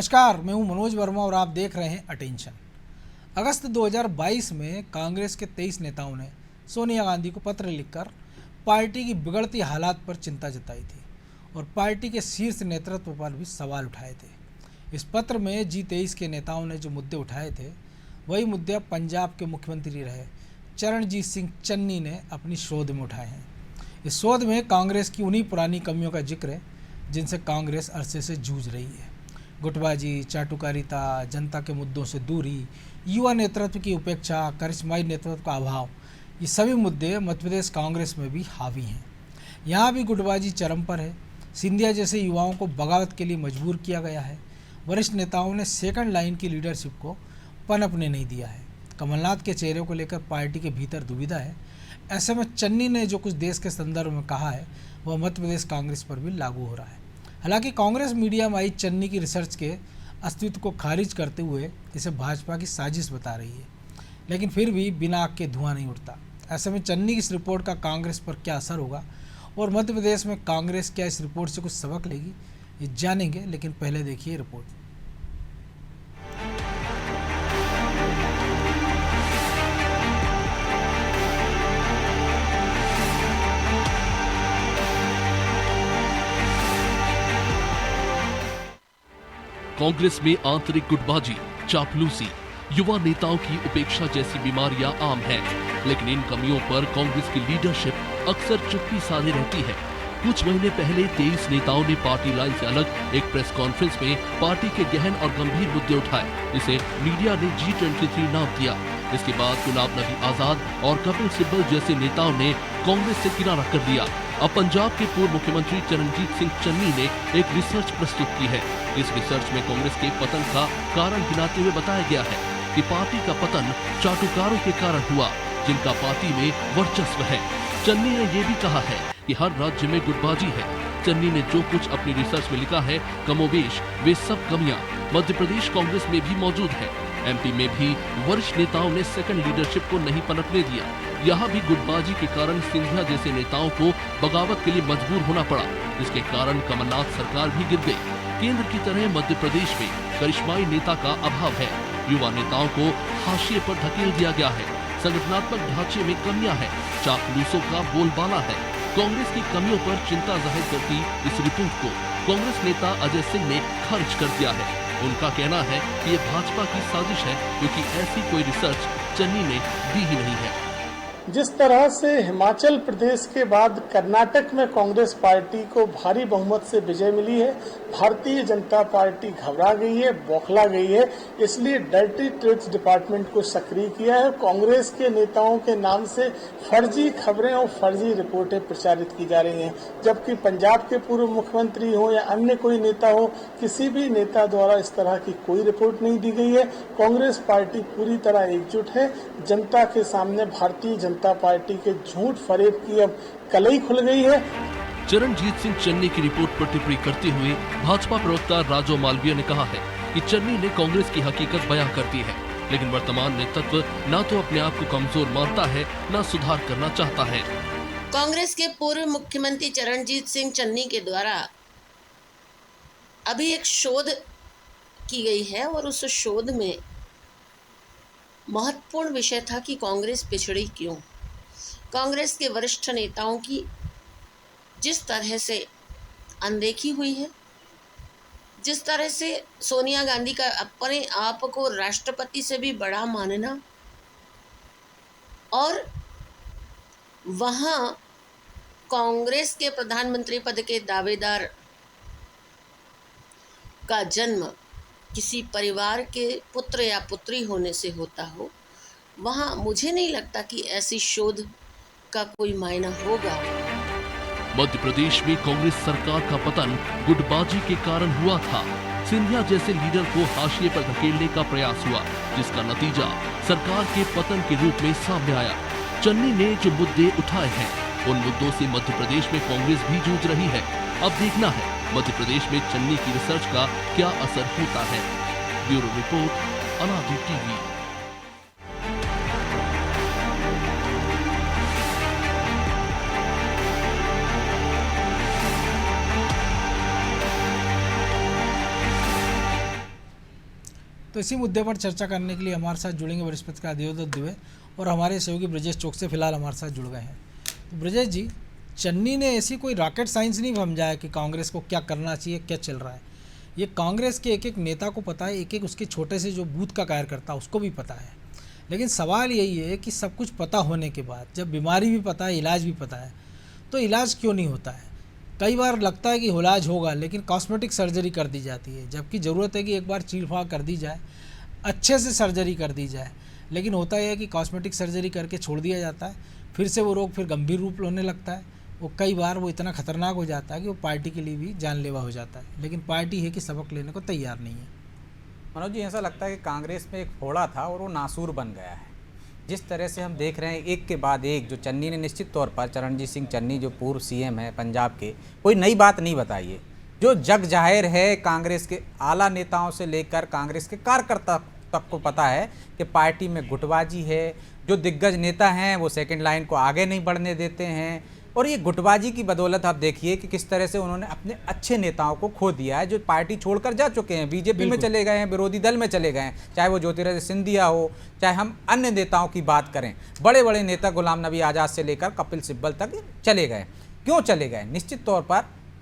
नमस्कार, मैं हूं मनोज वर्मा और आप देख रहे हैं अटेंशन। अगस्त 2022 में कांग्रेस के 23 नेताओं ने सोनिया गांधी को पत्र लिखकर पार्टी की बिगड़ती हालात पर चिंता जताई थी और पार्टी के शीर्ष नेतृत्व पर भी सवाल उठाए थे। इस पत्र में G23 के नेताओं ने जो मुद्दे उठाए थे वही मुद्दे पंजाब के मुख्यमंत्री रहे चरणजीत सिंह चन्नी ने अपनी शोध में उठाए हैं। इस शोध में कांग्रेस की उन्हीं पुरानी कमियों का जिक्र है जिनसे कांग्रेस अरसे से जूझ रही है। गुटबाजी, चाटुकारिता, जनता के मुद्दों से दूरी, युवा नेतृत्व की उपेक्षा, करिश्माई नेतृत्व का अभाव, ये सभी मुद्दे मध्य प्रदेश कांग्रेस में भी हावी हैं। यहाँ भी गुटबाजी चरम पर है। सिंधिया जैसे युवाओं को बगावत के लिए मजबूर किया गया है। वरिष्ठ नेताओं ने सेकंड लाइन की लीडरशिप को पनपने नहीं दिया है। कमलनाथ के चेहरे को लेकर पार्टी के भीतर दुविधा है। ऐसे में चन्नी ने जो कुछ देश के संदर्भ में कहा है वह मध्य प्रदेश कांग्रेस पर भी लागू हो रहा है। हालांकि कांग्रेस मीडिया में आई चन्नी की रिसर्च के अस्तित्व को खारिज करते हुए इसे भाजपा की साजिश बता रही है, लेकिन फिर भी बिना आग के धुआं नहीं उठता। ऐसे में चन्नी की इस रिपोर्ट का कांग्रेस पर क्या असर होगा और मध्य प्रदेश में कांग्रेस क्या इस रिपोर्ट से कुछ सबक लेगी, ये जानेंगे। लेकिन पहले देखिए रिपोर्ट। कांग्रेस में आंतरिक गुटबाजी, चापलूसी, युवा नेताओं की उपेक्षा जैसी बीमारियां आम हैं, लेकिन इन कमियों पर कांग्रेस की लीडरशिप अक्सर चुप्पी साधे रहती है। कुछ महीने पहले 23 नेताओं ने पार्टी लाइन से अलग एक प्रेस कॉन्फ्रेंस में पार्टी के गहन और गंभीर मुद्दे उठाए, जिसे मीडिया ने G23 नाम दिया। इसके बाद गुलाम नबी आजाद और कपिल सिब्बल जैसे नेताओं ने कांग्रेस से किनारा कर लिया। अब पंजाब के पूर्व मुख्यमंत्री चरणजीत सिंह चन्नी ने एक रिसर्च प्रस्तुत की है। इस रिसर्च में कांग्रेस के पतन का कारण गिनाते हुए बताया गया है कि पार्टी का पतन चाटुकारों के कारण हुआ, जिनका पार्टी में वर्चस्व है। चन्नी ने यह भी कहा है कि हर राज्य में गुटबाजी है। चन्नी ने जो कुछ अपनी रिसर्च में लिखा है, कमोबेश वे सब कमियां मध्य प्रदेश कांग्रेस में भी मौजूद है। MP में भी वरिष्ठ नेताओं ने सेकंड लीडरशिप को नहीं पनपने दिया। यहाँ भी गुटबाजी के कारण सिंधिया जैसे नेताओं को बगावत के लिए मजबूर होना पड़ा, जिसके कारण कमलनाथ सरकार भी गिर गई। केंद्र की तरह मध्य प्रदेश में करिश्माई नेता का अभाव है। युवा नेताओं को हाशिए पर धकेल दिया गया है। संगठनात्मक ढांचे में कमियां हैं। चापलूसों का बोलबाला है। कांग्रेस की कमियों पर चिंता जाहिर करती इस रिपोर्ट को कांग्रेस नेता अजय सिंह ने खारिज कर दिया है। उनका कहना है कि ये भाजपा की साजिश है, क्योंकि ऐसी कोई रिसर्च चन्नी ने दी ही नहीं है। जिस तरह से हिमाचल प्रदेश के बाद कर्नाटक में कांग्रेस पार्टी को भारी बहुमत से विजय मिली है, भारतीय जनता पार्टी घबरा गई है, बौखला गई है। इसलिए डर्टी ट्रिक्स डिपार्टमेंट को सक्रिय किया है। कांग्रेस के नेताओं के नाम से फर्जी खबरें और फर्जी रिपोर्टें प्रचारित की जा रही हैं, जबकि पंजाब के पूर्व मुख्यमंत्री हो या अन्य कोई नेता हो, किसी भी नेता द्वारा इस तरह की कोई रिपोर्ट नहीं दी गई है। कांग्रेस पार्टी पूरी तरह एकजुट है। जनता के सामने भारतीय जनता पार्टी के झूठ फरेब की अब कलई खुल गई है। चरणजीत सिंह चन्नी की रिपोर्ट पर टिप्पणी करते हुए भाजपा प्रवक्ता राजो मालवीय ने कहा है कि चन्नी ने कांग्रेस की हकीकत बयां कर दी है, लेकिन वर्तमान नेतृत्व न तो अपने आप को कमजोर मानता है, न सुधार करना चाहता है। कांग्रेस के पूर्व मुख्यमंत्री चरणजीत सिंह चन्नी के द्वारा अभी एक शोध की गई है और उस शोध में महत्वपूर्ण विषय था कि कांग्रेस पिछड़ी क्यों। कांग्रेस के वरिष्ठ नेताओं की जिस तरह से अनदेखी हुई है, जिस तरह से सोनिया गांधी का अपने आप को राष्ट्रपति से भी बड़ा मानना और वहाँ कांग्रेस के प्रधानमंत्री पद के दावेदार का जन्म किसी परिवार के पुत्र या पुत्री होने से होता हो, वहाँ मुझे नहीं लगता कि ऐसी शोध का कोई मायना होगा। मध्य प्रदेश में कांग्रेस सरकार का पतन गुटबाजी के कारण हुआ था। सिंधिया जैसे लीडर को हाशिए पर धकेलने का प्रयास हुआ, जिसका नतीजा सरकार के पतन के रूप में सामने आया। चन्नी ने जो मुद्दे उठाए हैं, उन मुद्दों से मध्य प्रदेश में कांग्रेस भी जूझ रही है। अब देखना है मध्य प्रदेश में चन्नी की रिसर्च का क्या असर होता है। ब्यूरो रिपोर्ट, अनादि टीवी। इसी मुद्दे पर चर्चा करने के लिए हमारे साथ जुड़ेंगे वरिष्ठ पत्रकार देवदत्त दुबे और हमारे सहयोगी ब्रजेश चौक से फिलहाल हमारे साथ जुड़ गए हैं। तो ब्रजेश जी, चन्नी ने ऐसी कोई रॉकेट साइंस नहीं समझाया कि कांग्रेस को क्या करना चाहिए, क्या चल रहा है। ये कांग्रेस के एक एक नेता को पता है, एक एक उसके छोटे से जो बूथ का कार्यकर्ता उसको भी पता है। लेकिन सवाल यही है कि सब कुछ पता होने के बाद, जब बीमारी भी पता है, इलाज भी पता है, तो इलाज क्यों नहीं होता है। कई बार लगता है कि इलाज होगा, लेकिन कॉस्मेटिक सर्जरी कर दी जाती है, जबकि ज़रूरत है कि एक बार चीर-फाड़ कर दी जाए, अच्छे से सर्जरी कर दी जाए। लेकिन होता यह है कि कॉस्मेटिक सर्जरी करके छोड़ दिया जाता है, फिर से वो रोग फिर गंभीर रूप लेने लगता है। वो कई बार वो इतना खतरनाक हो जाता है कि वो पार्टी के लिए भी जानलेवा हो जाता है। लेकिन पार्टी है कि सबक लेने को तैयार नहीं है। मनोज जी, ऐसा लगता है कि कांग्रेस में एक फोड़ा था और वो नासूर बन गया है। जिस तरह से हम देख रहे हैं एक के बाद एक, जो चन्नी ने निश्चित तौर पर, चरणजीत सिंह चन्नी जो पूर्व सीएम है पंजाब के, कोई नई बात नहीं बताई है। जो जग जाहिर है, कांग्रेस के आला नेताओं से लेकर कांग्रेस के कार्यकर्ता तक को पता है कि पार्टी में गुटबाजी है। जो दिग्गज नेता हैं वो सेकंड लाइन को आगे नहीं बढ़ने देते हैं, और ये गुटबाजी की बदौलत आप देखिए कि किस तरह से उन्होंने अपने अच्छे नेताओं को खो दिया है, जो पार्टी छोड़कर जा चुके हैं, बीजेपी में चले गए हैं, विरोधी दल में चले गए हैं, चाहे वो ज्योतिरादित्य सिंधिया हो, चाहे हम अन्य नेताओं की बात करें। बड़े बड़े नेता गुलाम नबी आज़ाद से लेकर कपिल सिब्बल तक चले गए। क्यों चले गए? निश्चित तौर पर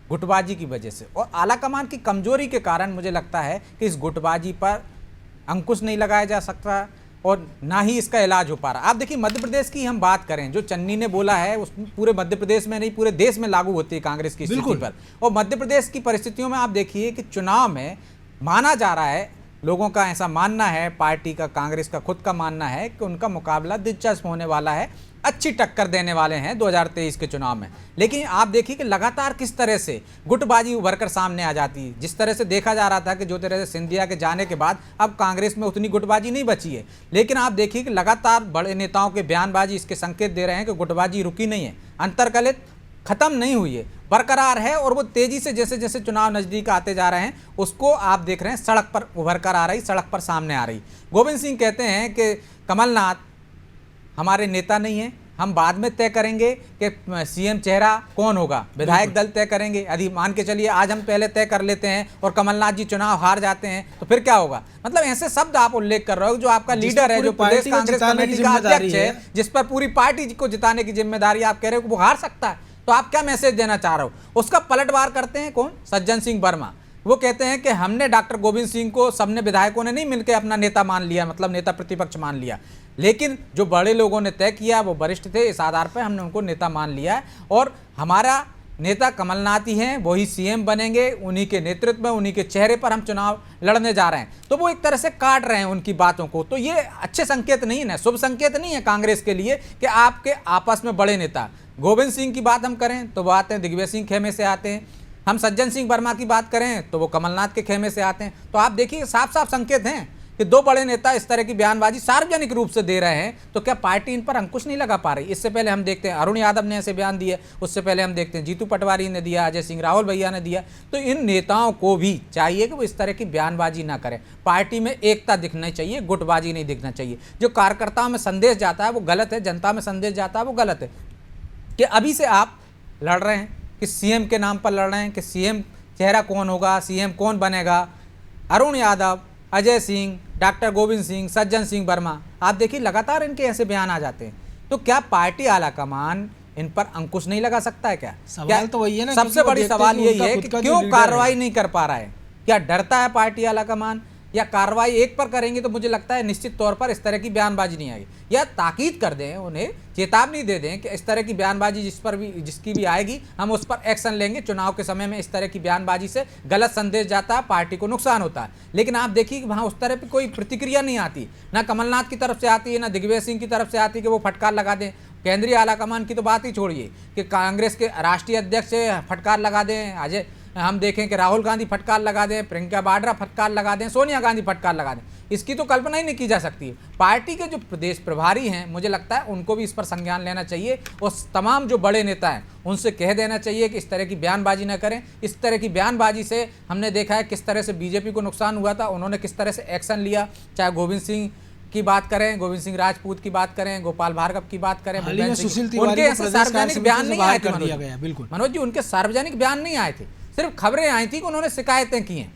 गुटबाजी की वजह से और आलाकमान की कमजोरी के कारण। मुझे लगता है कि इस गुटबाजी पर अंकुश नहीं लगाया जा सकता और ना ही इसका इलाज हो पा रहा। आप देखिए, मध्य प्रदेश की हम बात करें, जो चन्नी ने बोला है उस पूरे मध्य प्रदेश में नहीं, पूरे देश में लागू होती है कांग्रेस की स्थिति पर। और मध्य प्रदेश की परिस्थितियों में आप देखिए कि चुनाव में माना जा रहा है, लोगों का ऐसा मानना है, पार्टी का, कांग्रेस का खुद का मानना है कि उनका मुकाबला दिलचस्प होने वाला है, अच्छी टक्कर देने वाले हैं 2023 के चुनाव में। लेकिन आप देखिए कि लगातार किस तरह से गुटबाजी उभर कर सामने आ जाती है। जिस तरह से देखा जा रहा था कि ज्योतिरादित्य सिंधिया के जाने के बाद अब कांग्रेस में उतनी गुटबाजी नहीं बची है, लेकिन आप देखिए कि लगातार बड़े नेताओं के बयानबाजी इसके संकेत दे रहे हैं कि गुटबाजी रुकी नहीं है, अंतर्कलित खत्म नहीं हुई है, बरकरार है। और वो तेजी से जैसे जैसे चुनाव नजदीक आते जा रहे हैं, उसको आप देख रहे हैं सड़क पर उभर कर आ रही, सड़क पर सामने आ रही। गोविंद सिंह कहते हैं कि कमलनाथ हमारे नेता नहीं है, हम बाद में तय करेंगे कि सीएम चेहरा कौन होगा, विधायक दल तय करेंगे। यदि मान के चलिए आज हम पहले तय कर लेते हैं और कमलनाथ जी चुनाव हार जाते हैं तो फिर क्या होगा। मतलब ऐसे शब्द आप उल्लेख कर रहे हो। जो आपका लीडर है, जो प्रदेश कांग्रेस कमेटी का अध्यक्ष है, जिस पर पूरी पार्टी को जिताने की जिम्मेदारी आप कह रहे हो कि वो हार सकता है, तो आप क्या मैसेज देना चाह रहे हो। उसका पलटवार करते हैं कौन? सज्जन सिंह वर्मा। वो कहते हैं कि हमने डॉक्टर गोविंद सिंह को, सबने विधायकों ने नहीं मिलकर अपना नेता मान लिया, मतलब नेता प्रतिपक्ष मान लिया, लेकिन जो बड़े लोगों ने तय किया, वो वरिष्ठ थे, इस आधार पर हमने उनको नेता मान लिया है और हमारा नेता कमलनाथ ही हैं, वही सीएम बनेंगे, उन्हीं के नेतृत्व में, उन्हीं के चेहरे पर हम चुनाव लड़ने जा रहे हैं। तो वो एक तरह से काट रहे हैं उनकी बातों को। तो ये अच्छे संकेत नहीं है, शुभ संकेत नहीं है कांग्रेस के लिए कि आपके आपस में बड़े नेता। गोविंद सिंह की बात हम करें तो वो आते हैं दिग्विजय सिंह खेमे से आते हैं, हम सज्जन सिंह वर्मा की बात करें तो वो कमलनाथ के खेमे से आते हैं। तो आप देखिए साफ साफ संकेत हैं कि दो बड़े नेता इस तरह की बयानबाजी सार्वजनिक रूप से दे रहे हैं, तो क्या पार्टी इन पर अंकुश नहीं लगा पा रही। इससे पहले हम देखते हैं अरुण यादव ने ऐसे बयान दिए, उससे पहले हम देखते हैं जीतू पटवारी ने दिया, अजय सिंह राहुल भैया ने दिया। तो इन नेताओं को भी चाहिए कि वो इस तरह की बयानबाजी ना करें। पार्टी में एकता दिखना चाहिए, गुटबाजी नहीं दिखना चाहिए। जो कार्यकर्ताओं में संदेश जाता है वो गलत है, जनता में संदेश जाता है वो गलत है। कि अभी से आप लड़ रहे हैं कि सीएम के नाम पर लड़ रहे हैं कि सीएम चेहरा कौन होगा, सीएम कौन बनेगा। अरुण यादव, अजय सिंह, डॉक्टर गोविंद सिंह, सज्जन सिंह वर्मा, आप देखिए लगातार इनके ऐसे बयान आ जाते हैं। तो क्या पार्टी आलाकमान इन पर अंकुश नहीं लगा सकता है? क्या सवाल तो वही है ना, सबसे बड़ी सवाल यही है कि क्यों कार्रवाई नहीं कर पा रहा है। क्या डरता है पार्टी आलाकमान, या कार्रवाई एक पर करेंगे तो मुझे लगता है निश्चित तौर पर इस तरह की बयानबाजी नहीं आएगी, या ताकीद कर दें, उन्हें चेतावनी दे दें कि इस तरह की बयानबाजी जिसकी भी आएगी हम उस पर एक्शन लेंगे। चुनाव के समय में इस तरह की बयानबाजी से गलत संदेश जाता है, पार्टी को नुकसान होता है। लेकिन आप देखिए कि वहाँ उस तरह की कोई प्रतिक्रिया नहीं आती, ना कमलनाथ की तरफ से आती है, ना दिग्विजय सिंह की तरफ से आती है कि वो फटकार लगा दें। केंद्रीय आलाकमान की तो बात ही छोड़िए कि कांग्रेस के राष्ट्रीय अध्यक्ष फटकार लगा दें, अजय हम देखें कि राहुल गांधी फटकार लगा दें, प्रियंका वाड्रा फटकार लगा दें, सोनिया गांधी फटकार लगा दें, इसकी तो कल्पना ही नहीं की जा सकती। पार्टी के जो प्रदेश प्रभारी हैं, मुझे लगता है उनको भी इस पर संज्ञान लेना चाहिए और तमाम जो बड़े नेता हैं उनसे कह देना चाहिए कि इस तरह की बयानबाजी न करें। इस तरह की बयानबाजी से हमने देखा है किस तरह से बीजेपी को नुकसान हुआ था, उन्होंने किस तरह से एक्शन लिया। चाहे गोविंद सिंह की बात करें, गोविंद सिंह राजपूत की बात करें, गोपाल भार्गव की बात करें, उनके ऐसे सार्वजनिक बयान नहीं आए थे मनोज जी, उनके सार्वजनिक बयान नहीं आए थे, सिर्फ खबरें आई थी कि उन्होंने शिकायतें की हैं।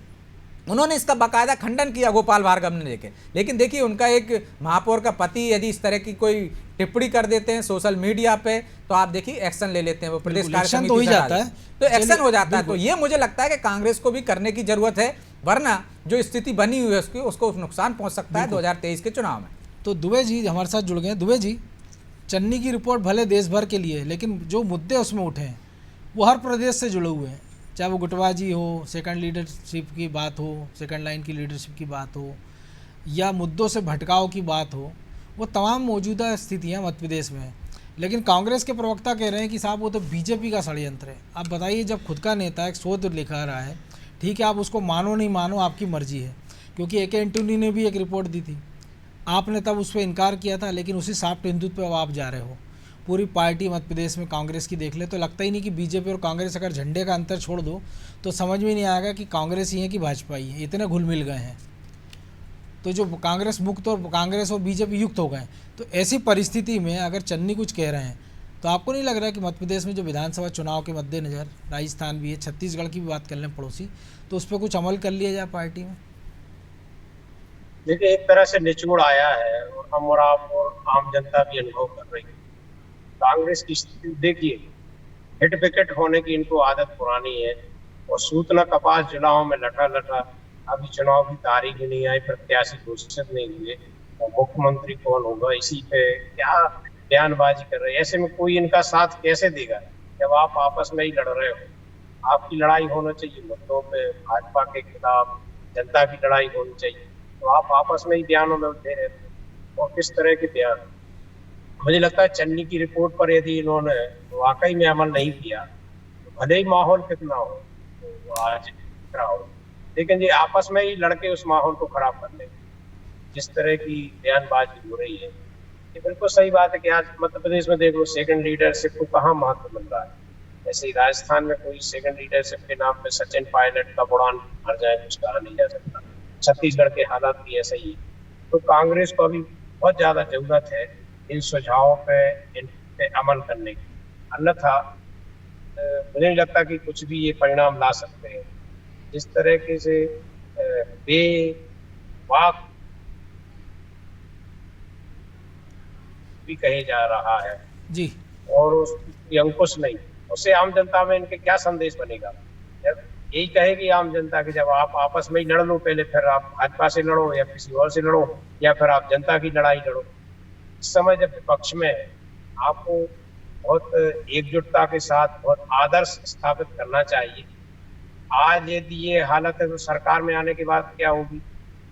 उन्होंने इसका बाकायदा खंडन किया गोपाल भार्गव ने लेके। लेकिन देखिए उनका एक महापौर का पति यदि इस तरह की कोई टिप्पणी कर देते हैं सोशल मीडिया पे तो आप देखिए एक्शन ले लेते हैं वो प्रदेश कार्य एक्शन समिति तो हो ही से जाता है। तो एक्शन हो जाता है। तो ये मुझे लगता है कि कांग्रेस को भी करने की जरूरत है, वरना जो स्थिति बनी हुई है उसको नुकसान पहुंच सकता है 2023 के चुनाव में। तो दुबे जी हमारे साथ जुड़ गए हैं। दुबे जी, चन्नी की रिपोर्ट भले देश भर के लिए, लेकिन जो मुद्दे उसमें उठे हैं वो हर प्रदेश से जुड़े हुए हैं, चाहे वो गुटबाजी हो, सेकंड लीडरशिप की बात हो, सेकंड लाइन की लीडरशिप की बात हो, या मुद्दों से भटकाव की बात हो, वो तमाम मौजूदा स्थितियाँ मध्य प्रदेश में हैं। लेकिन कांग्रेस के प्रवक्ता कह रहे हैं कि साहब वो तो बीजेपी का षड्यंत्र है। आप बताइए, जब खुद का नेता एक शोध लिखा रहा है, ठीक है आप उसको मानो नहीं मानो आपकी मर्जी है, क्योंकि ए के एंटोनी ने भी एक रिपोर्ट दी थी, आपने तब उस पर इनकार किया था, लेकिन उसी सॉफ्ट हिंदुत्व पे अब आप जा रहे हो। पूरी पार्टी मध्य प्रदेश में कांग्रेस की देख ले तो लगता ही नहीं कि बीजेपी और कांग्रेस, अगर झंडे का अंतर छोड़ दो तो समझ में नहीं आएगा कि कांग्रेस ही है कि भाजपा ही है, इतने घुल मिल गए हैं। तो जो कांग्रेस मुक्त और कांग्रेस और बीजेपी युक्त हो गए, तो ऐसी परिस्थिति में अगर चन्नी कुछ कह रहे हैं तो आपको नहीं लग रहा है कि मध्य प्रदेश में जो विधानसभा चुनाव के मद्देनज़र, राजस्थान भी है, छत्तीसगढ़ की भी बात कर लें पड़ोसी, तो उस पर कुछ अमल कर लिया जाए पार्टी में? देखिए, एक तरह से निचोड़ आया है और हम और आप और आम जनता भी अनुभव कर रही है। कांग्रेस की स्थिति देखिए, हिट विकेट होने की इनको आदत पुरानी है और सूतना कपास चुनाव में लटा लटा, अभी चुनाव की तारीख ही नहीं आई, प्रत्याशी घोषित नहीं हुए, तो मुख्यमंत्री कौन होगा इसी पे क्या बयानबाजी कर रहे हैं। ऐसे में कोई इनका साथ कैसे देगा जब आप आपस में ही लड़ रहे हो। आपकी लड़ाई होना चाहिए मुद्दों पे, भाजपा के खिलाफ जनता की लड़ाई होनी चाहिए, तो आप आपस में ही बयानों में उठे रहते हैं। और किस तरह के बयान, मुझे लगता है चन्नी की रिपोर्ट पर यदि इन्होंने वाकई में अमल नहीं किया तो भले ही माहौल कितना हो, तो आज कितना हो, लेकिन ये आपस में ही लड़के उस माहौल को खराब कर लेंगे। जिस तरह की बयानबाजी हो रही है, ये बिल्कुल सही बात है कि आज मध्य प्रदेश में देख लो सेकंड लीडरशिप को कहाँ महत्व मिल रहा है। जैसे राजस्थान में कोई सेकंड लीडरशिप के नाम पे सचिन पायलट का उड़ान भर जाए कुछ कहा नहीं जा सकता। छत्तीसगढ़ के हालात भी ऐसे ही है। तो कांग्रेस को अभी बहुत ज्यादा जरूरत है इन सुझावों पे, इन पे अमल करने की, अन्यथा मुझे नहीं लगता कि कुछ भी ये परिणाम ला सकते हैं। जिस तरीके से बेबाक भी कहे जा रहा है जी, और उसकी अंकुश नहीं, उससे आम जनता में इनके क्या संदेश बनेगा। जब यही कहेगी आम जनता की जब आप आपस में ही लड़ लो, पहले फिर आप भाजपा से लड़ो या किसी और से लड़ो, या फिर आप जनता की लड़ाई लड़ो। इस समय जब विपक्ष में आपको बहुत एकजुटता के साथ बहुत आदर्श स्थापित करना चाहिए। आज यदि ये हालत है तो सरकार में आने के बाद क्या होगी,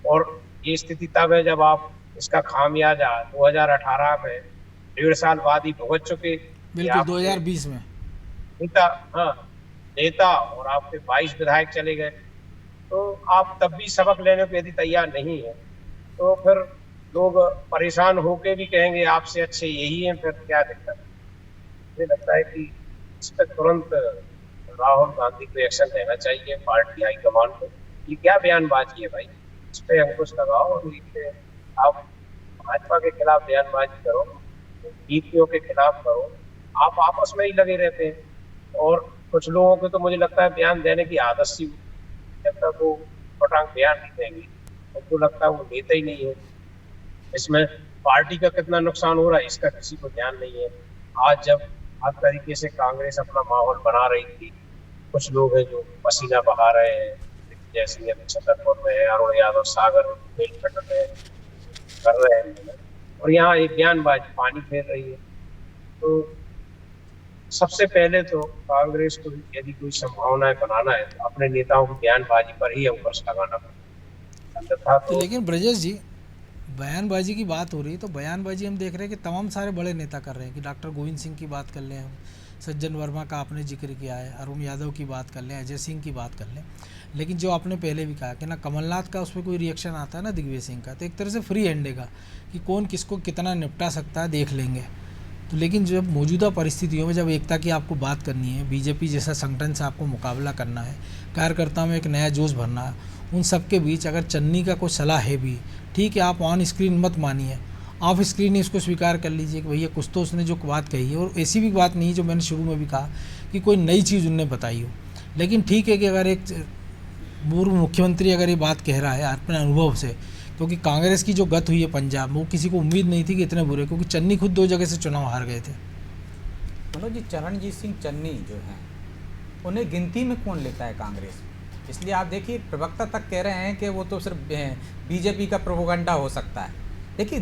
और ये स्थिति तब है जब आप इसका खामियाजा 2018 में 1.5 साल बाद ही भुगत चुके। बिल्कुल 2020 में नेता और आपके 22 विधायक चले गए, तो आप तब भी सबक लेने को यदि तैयार नहीं है तो फिर लोग परेशान होके भी कहेंगे आपसे अच्छे यही हैं, फिर क्या दिक्कत। मुझे लगता है कि इस पर तुरंत राहुल गांधी को एक्शन लेना चाहिए, पार्टी हाईकमान को। ये क्या बयानबाजी है भाई, इस पे अंकुश लगाओ। और आप भाजपा के खिलाफ बयानबाजी करो, नीतियों के खिलाफ करो, आप आपस में ही लगे रहते हैं। और कुछ लोगों को तो मुझे लगता है बयान देने की आदत सी, जब तक वो पटांग बयान नहीं देंगे उनको लगता है वो नेता ही नहीं है। इसमें पार्टी का कितना नुकसान हो रहा है इसका किसी को ध्यान नहीं है। आज जब हर तरीके से कांग्रेस अपना माहौल बना रही थी, कुछ लोग हैं जो पसीना बहा रहे हैं, जैसे छतरपुर में है, अरुण यादव सागर में कर रहे हैं, और यहाँ एक बयानबाजी पानी फेर रही है। तो सबसे पहले तो कांग्रेस को यदि कोई संभावनाएं बनाना है तो अपने नेताओं को बयानबाजी पर ही अंकुश लगाना पड़ेगा। तो लेकिन ब्रजेश जी, बयानबाजी की बात हो रही है तो बयानबाजी हम देख रहे हैं कि तमाम सारे बड़े नेता कर रहे हैं कि डॉक्टर गोविंद सिंह की बात कर लें, हम सज्जन वर्मा का आपने जिक्र किया है, अरुण यादव की बात कर लें, अजय सिंह की बात कर लें, लेकिन जो आपने पहले भी कहा कि ना कमलनाथ का उस पर कोई रिएक्शन आता है ना दिग्विजय सिंह का, तो एक तरह से फ्री हैंडेगा कि कौन किसको कितना निपटा सकता है देख लेंगे। तो लेकिन जब मौजूदा परिस्थितियों में जब एकता की आपको बात करनी है, बीजेपी जैसा संगठन से आपको मुकाबला करना है, कार्यकर्ताओं में एक नया जोश भरना है, उन सब के बीच अगर चन्नी का कोई सलाह है भी, ठीक है आप ऑन स्क्रीन मत मानिए, ऑफ स्क्रीन ही इसको स्वीकार कर लीजिए कि भैया कुछ तो उसने जो बात कही है, और ऐसी भी बात नहीं जो मैंने शुरू में भी कहा कि कोई नई चीज़ उनने बताई हो। लेकिन ठीक है कि अगर एक पूर्व मुख्यमंत्री अगर ये बात कह रहा है अपने अनुभव से, क्योंकि कांग्रेस की जो गत हुई है पंजाब में, वो किसी को उम्मीद नहीं थी कि इतने बुरे, क्योंकि चन्नी खुद 2 जगह से चुनाव हार गए थे। मनोज जी, चरणजीत सिंह चन्नी जो हैं उन्हें गिनती में कौन लेता है कांग्रेस? इसलिए आप देखिए प्रवक्ता तक कह रहे हैं कि वो तो सिर्फ बीजेपी का प्रोपोगंडा हो सकता है। देखिए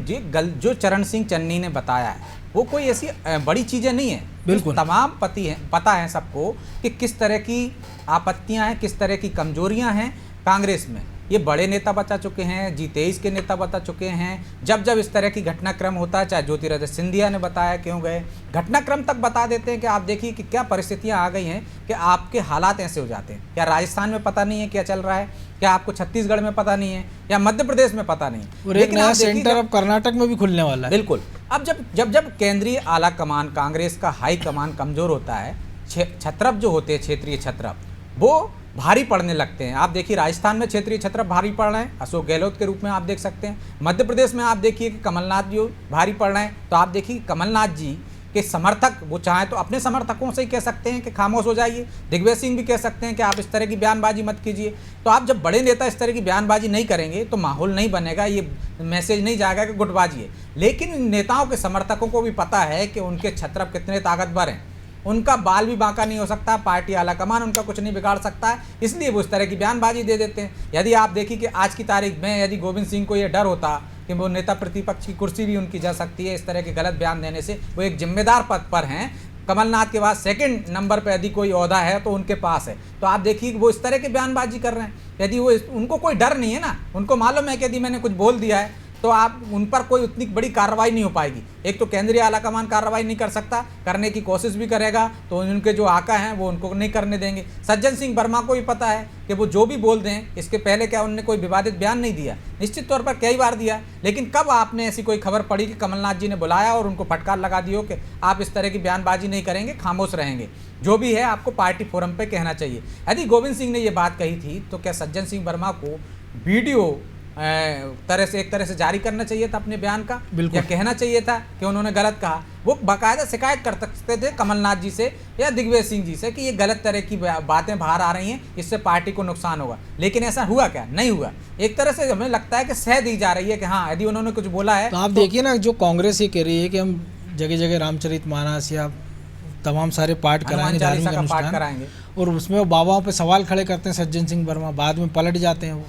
जो चरण सिंह चन्नी ने बताया है वो कोई ऐसी बड़ी चीज़ें नहीं है। बिल्कुल तमाम पता है सबको कि किस तरह की आपत्तियां हैं, किस तरह की कमजोरियां हैं कांग्रेस में। ये बड़े नेता बता चुके हैं, G23 के नेता बता चुके हैं। जब जब इस तरह की घटनाक्रम होता है, चाहे ज्योतिरादित्य सिंधिया ने बताया क्यों गए, घटनाक्रम तक बता देते हैं कि आप देखिए कि क्या परिस्थितियां आ गई हैं कि आपके हालात ऐसे हो जाते हैं। क्या राजस्थान में पता नहीं है क्या चल रहा है? क्या आपको छत्तीसगढ़ में पता नहीं है? या मध्य प्रदेश में पता नहीं है? और एक नया सेंटर अब कर्नाटक में भी खुलने वाला है। बिल्कुल। अब जब केंद्रीय आला कमान, कांग्रेस का हाई कमान कमजोर होता है, छत्रप जो होते हैं, क्षेत्रीय छत्रप, वो भारी पड़ने लगते हैं। आप देखिए राजस्थान में क्षेत्रीय छत्रप भारी पड़ रहे हैं, अशोक गहलोत के रूप में आप देख सकते हैं। मध्य प्रदेश में आप देखिए कि कमलनाथ जी भारी पड़ रहे हैं। तो आप देखिए कमलनाथ जी के समर्थक, वो चाहें तो अपने समर्थकों से ही कह सकते हैं कि खामोश हो जाइए। दिग्विजय सिंह भी कह सकते हैं कि आप इस तरह की बयानबाजी मत कीजिए। तो आप जब बड़े नेता इस तरह की बयानबाजी नहीं करेंगे तो माहौल नहीं बनेगा, ये मैसेज नहीं जाएगा कि गुटबाजी है। लेकिन इन नेताओं के समर्थकों को भी पता है कि उनके छत्रप कितने ताकतवर हैं, उनका बाल भी बांका नहीं हो सकता, पार्टी आला कमान उनका कुछ नहीं बिगाड़ सकता है, इसलिए वो इस तरह की बयानबाजी दे देते हैं। यदि आप देखिए कि आज की तारीख में यदि गोविंद सिंह को ये डर होता कि वो नेता प्रतिपक्ष की कुर्सी भी उनकी जा सकती है इस तरह के गलत बयान देने से, वो एक जिम्मेदार पद पर हैं, कमलनाथ के बाद सेकंड नंबर पर यदि कोई ओहदा है तो उनके पास है, तो आप देखिए कि वो इस तरह की बयानबाजी कर रहे हैं। यदि वो उनको कोई डर नहीं है ना, उनको मालूम है कि यदि मैंने कुछ बोल दिया है तो आप उन पर कोई उतनी बड़ी कार्रवाई नहीं हो पाएगी। एक तो केंद्रीय आलाकमान कार्रवाई नहीं कर सकता, करने की कोशिश भी करेगा तो उनके जो आका हैं वो उनको नहीं करने देंगे। सज्जन सिंह वर्मा को भी पता है कि वो जो भी बोल दें, इसके पहले क्या उन्होंने कोई विवादित बयान नहीं दिया, निश्चित तौर पर कई बार दिया, लेकिन कब आपने ऐसी कोई खबर पड़ी कि कमलनाथ जी ने बुलाया और उनको फटकार लगा दियो कि आप इस तरह की बयानबाजी नहीं करेंगे, खामोश रहेंगे, जो भी है आपको पार्टी फोरम पे कहना चाहिए। यदि गोविंद सिंह ने ये बात कही थी तो क्या सज्जन सिंह वर्मा को वीडियो एक तरह से जारी करना चाहिए था अपने बयान का, या कहना चाहिए था कि उन्होंने गलत कहा? वो बाकायदा शिकायत कर सकते थे कमलनाथ जी से या दिग्विजय सिंह जी से कि ये गलत तरह की बातें बाहर आ रही हैं, इससे पार्टी को नुकसान होगा। लेकिन ऐसा हुआ क्या? नहीं हुआ। एक तरह से हमें लगता है कि सह दी जा रही है कि हाँ यदि उन्होंने कुछ बोला है। तो आप देखिए ना, जो कांग्रेस ये कह रही है कि हम जगह जगह रामचरितमानस या तमाम सारे पाठ कराएंगे, धार्मिक अनुष्ठान कराएंगे, और उसमें वो बाबाओं पे सवाल खड़े करते हैं सज्जन सिंह वर्मा, बाद में पलट जाते हैं वो।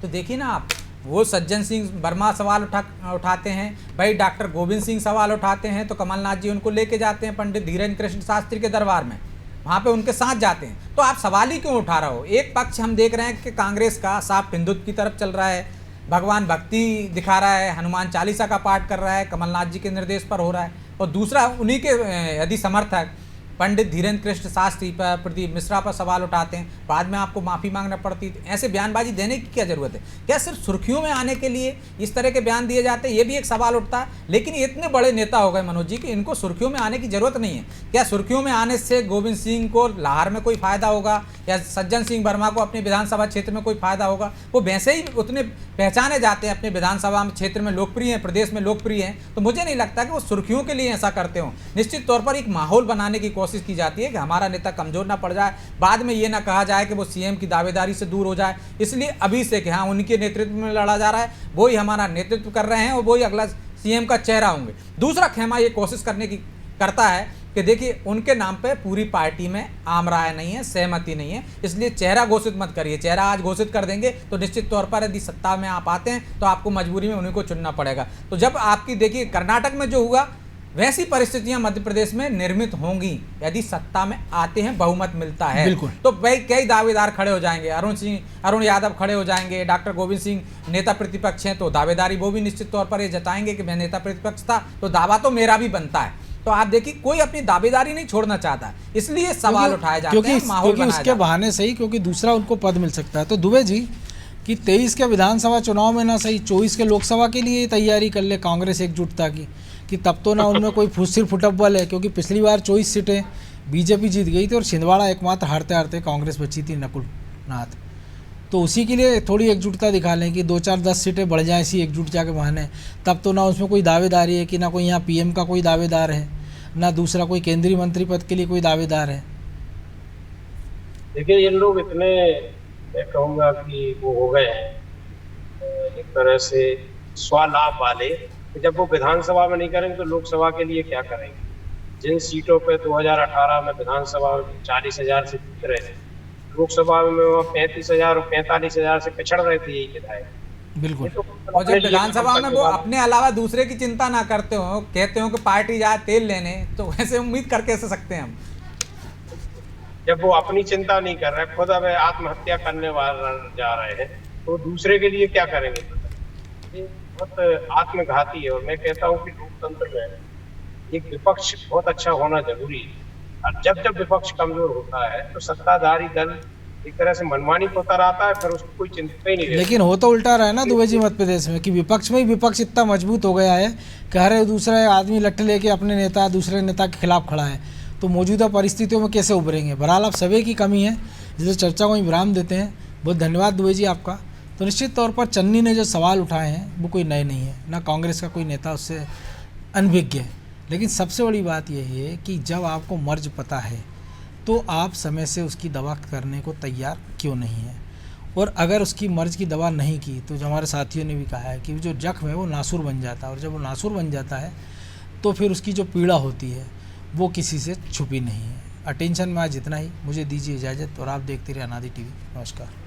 तो देखिए ना आप, वो सज्जन सिंह वर्मा सवाल उठाते हैं, भाई डॉक्टर गोविंद सिंह सवाल उठाते हैं, तो कमलनाथ जी उनको लेके जाते हैं पंडित धीरेन्द्र कृष्ण शास्त्री के दरबार में, वहाँ पे उनके साथ जाते हैं। तो आप सवाल ही क्यों उठा रहे हो? एक पक्ष हम देख रहे हैं कि कांग्रेस का साफ हिंदुत्व की तरफ चल रहा है, भगवान भक्ति दिखा रहा है, हनुमान चालीसा का पाठ कर रहा है, कमलनाथ जी के निर्देश पर हो रहा है, और दूसरा उन्हीं के यदि समर्थक पंडित धीरेन्द्र कृष्ण शास्त्री पर, प्रदीप मिश्रा पर सवाल उठाते हैं, बाद में आपको माफ़ी मांगना पड़ती है। ऐसे बयानबाजी देने की क्या ज़रूरत है? क्या सिर्फ सुर्खियों में आने के लिए इस तरह के बयान दिए जाते हैं? ये भी एक सवाल उठता है। लेकिन ये इतने बड़े नेता हो गए मनोज जी कि इनको सुर्खियों में आने की ज़रूरत नहीं है। क्या सुर्खियों में आने से गोविंद सिंह को लाहौर में कोई फ़ायदा होगा, या सज्जन सिंह वर्मा को अपने विधानसभा क्षेत्र में कोई फ़ायदा होगा? वो वैसे ही उतने पहचाने जाते हैं, अपने विधानसभा क्षेत्र में लोकप्रिय हैं, प्रदेश में लोकप्रिय हैं, तो मुझे नहीं लगता कि वो सुर्खियों के लिए ऐसा करते हों। निश्चित तौर पर एक माहौल बनाने की कोशिश की जाती है कि हमारा नेता कमजोर ना पड़ जाए, बाद में ये ना कहा जाए कि वो सीएम की दावेदारी से दूर हो जाए, इसलिए अभी से कि हाँ उनके नेतृत्व में लड़ा जा रहा है, वो ही हमारा नेतृत्व कर रहे हैं और वो ही अगला सीएम का चेहरा होंगे। दूसरा खेमा ये कोशिश करने की करता है कि देखिए उनके नाम पे पूरी पार्टी में आम राय नहीं है, सहमति नहीं है, इसलिए चेहरा घोषित मत करिए। चेहरा आज घोषित कर देंगे तो निश्चित तौर पर यदि सत्ता में आप आते हैं तो आपको मजबूरी में उन्हीं को चुनना पड़ेगा। तो जब आपकी देखिए कर्नाटक में जो हुआ, वैसी परिस्थितियां मध्य प्रदेश में निर्मित होंगी यदि सत्ता में आते हैं, बहुमत मिलता है। बिल्कुल। तो भाई कई दावेदार खड़े हो जाएंगे, अरुण यादव खड़े हो जाएंगे, डॉक्टर गोविंद सिंह नेता प्रतिपक्ष हैं तो दावेदारी वो भी निश्चित तौर पर ये जताएंगे कि मैं नेता प्रतिपक्ष था तो दावा तो मेरा भी बनता है। तो आप देखिए कोई अपनी दावेदारी नहीं छोड़ना चाहता, इसलिए सवाल उठाए जाते हैं, माहौल बनाया जाता है। उसके बहाने से ही, क्योंकि दूसरा उनको पद मिल सकता है। तो दुबे जी कि 23 के विधानसभा चुनाव में ना सही 24 के लोकसभा के लिए तैयारी कर ले कांग्रेस एकजुटता की, कि तब तो ना उनमें कोई सिर फुटबॉल है, क्योंकि पिछली बार 24 सीटें बीजेपी जीत गई थी और छिंदवाड़ा एकमात्र हारते हारते कांग्रेस बची थी नकुल नाथ। तो उसी के लिए थोड़ी एकजुटता दिखा लें कि 2-4-10 सीटें बढ़ जाएं इसी एकजुटता के बहाने। तब तो ना उसमें कोई दावेदारी है कि ना कोई यहाँ पीएम का कोई दावेदार है, ना दूसरा कोई केंद्रीय मंत्री पद के लिए कोई दावेदार है। देखिए ये लोग इतने मैं कहूँगा कि वो हो गए हैं एक तरह से स्वलाभ वाले, कि जब वो विधानसभा में नहीं करेंगे तो लोकसभा के लिए क्या करेंगे। जिन सीटों पे 2018 में विधानसभा में 40,000 से जीत रहे थे, लोकसभा में वो 35,000 और 45,000 से पिछड़ रहे थे यही विधायक। बिल्कुल। ये तो और जब विधानसभा में वो अपने अलावा दूसरे की चिंता ना करते हो, कहते हो कि पार्टी जाए तेल लेने, तो वैसे उम्मीद कर कैसे सकते हैं हम। जब वो अपनी चिंता नहीं कर रहे, खुद अब आत्महत्या करने वाले जा रहे हैं, तो दूसरे के लिए क्या करेंगे। ये बहुत आत्मघाती है। और मैं कहता हूँ कि लोकतंत्र में एक विपक्ष बहुत अच्छा होना जरूरी है। और जब जब विपक्ष कमजोर होता है तो सत्ताधारी दल एक तरह से मनमानी को उतर आता है, फिर उसको कोई चिंता ही नहीं रहती। लेकिन हो तो उल्टा रहा है ना दुबे जी मध्य प्रदेश में, कि विपक्ष में ही विपक्ष इतना मजबूत हो गया है कि हर दूसरे आदमी लट्ठे लेके अपने नेता दूसरे नेता के खिलाफ खड़ा है। तो मौजूदा परिस्थितियों में कैसे उभरेंगे। बहरहाल आप सभी की कमी है, इसलिए चर्चा को विराम देते हैं। बहुत धन्यवाद दुबे जी आपका। तो निश्चित तौर पर चन्नी ने जो सवाल उठाए हैं वो कोई नए नहीं है, ना कांग्रेस का कोई नेता उससे अनभिज्ञ है। लेकिन सबसे बड़ी बात यह है कि जब आपको मर्ज पता है तो आप समय से उसकी दवा करने को तैयार क्यों नहीं है। और अगर उसकी मर्ज की दवा नहीं की तो जो हमारे साथियों ने भी कहा है कि जो जख्म है वो नासूर बन जाता है, और जब वो नासूर बन जाता है तो फिर उसकी जो पीड़ा होती है वो किसी से छुपी नहीं है। अटेंशन में आज इतना ही। मुझे दीजिए इजाज़त और आप देखते रहिए अनादि टीवी। नमस्कार।